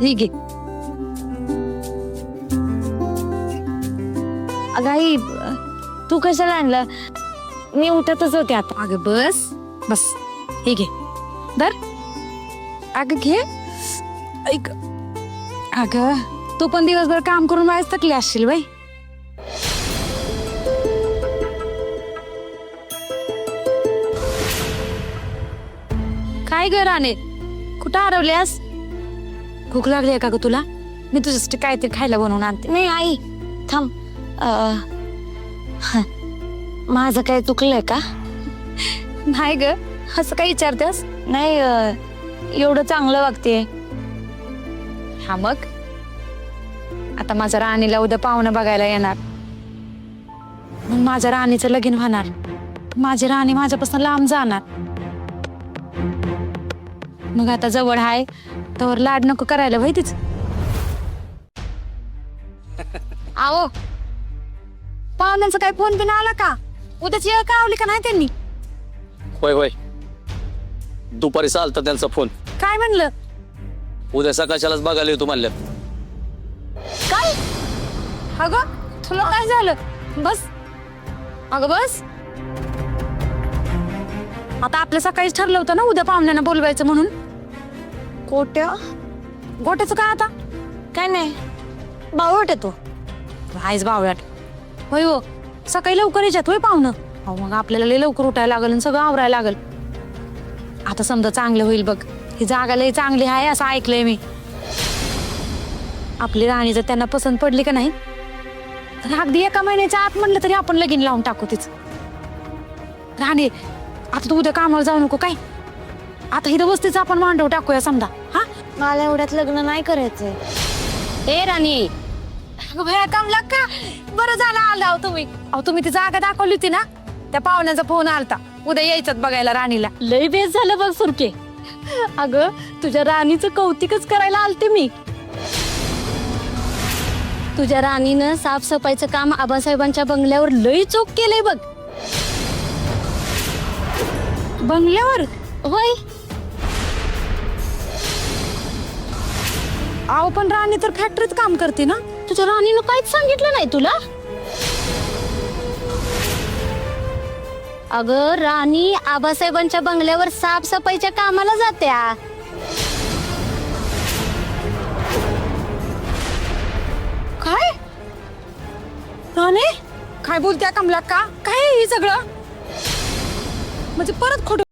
ठीक आहे. अगं आई, तू कशाला आणलं? मी उठतच होते आता. अगं बस बस, हे घे दर. अगं घे. ऐक, अगं तू पण दिवसभर काम करून वायच थकली असशील बाई. काय ग राणे, कुठं हरवल्यास? भूक लागली आहे का ग तुला? मी तुझ्यासाठी काहीतरी खायला बनवून आणते. नाही आई, थांब. माझं काय चुकलंय का? नाही ग, असं काय विचारतेस? नाही, एवढं चांगलं वागते. हा मग आता माझ्या राणीला उद्या पाहुणं बघायला येणार, मग माझ्या राणीचं लगीन होणार. माझी राणी माझ्यापासून लांब जाणार. मग आता जवळ हाय तर लाड नको करायला भाई तीच. आओ, पाहुण्यांचा काय फोन बिन आला का? उद्याची येळ का आवली का नाही त्यांनी? होय होय, दुपारी चालतं त्यांचा फोन. काय म्हणलं? उद्या सकाळच्यालाच बघायला येतो म्हणल्यात. काय? अगं तुला काय झालं? बस, अगं बस. आता आपल्या सकाळीच ठरलं होतं ना उद्या पाहुण्यांना बोलवायचं म्हणून. गोट्याचं काय आता? काय नाही, बावट येतो. आहेच बावळाट. होय हो, सकाळी लवकर येतात होय पाहुणं. अहो मग आपल्याला लय लवकर उठायला लागल आणि सगळं आवरायला लागल. आता समजा चांगलं होईल बघ, ही जागा लय चांगली आहे असं ऐकलंय मी. आपली राणी जर त्यांना पसंत पडली का नाही तर अगदी एका महिन्याच्या आत म्हणलं तरी आपण लगीन लावून टाकू तिचं. राणी, आता तू उद्या कामाला जाऊ नको काय. आता इथं वस्तीचं आपण मांडव टाकूया समजा. हा, मला एवढ्यात लग्न नाही करायचंय. ए राणी, भया काम लाग का? बरं झालं आला अहो तुम्ही. अहो तुम्ही ती जागा दाखवली होती ना, त्या पाहुण्याचा फोन आलता उद्या यायचं बघायला राणीला. लय बेस झालं बघ सुरके. अगं तुझ्या राणीचं कौतिकच करायला आलते मी. तुझ्या राणीनं साफसफाईचं काम आबासाहेबांच्या बंगल्यावर लय चोख केलंय बघ. बंगल्यावर? होय, अहो पण राणी तर फॅक्टरीत काम करते ना. तुझ्या राणीनं काहीच सांगितलं नाही तुला? अगं राणी आबासाहेबांच्या बंगल्यावर साफसफाईच्या कामाला जात्या. काय? राणी काय बोलत्या कमला का? काय हे सगळं? म्हणजे परत खोटं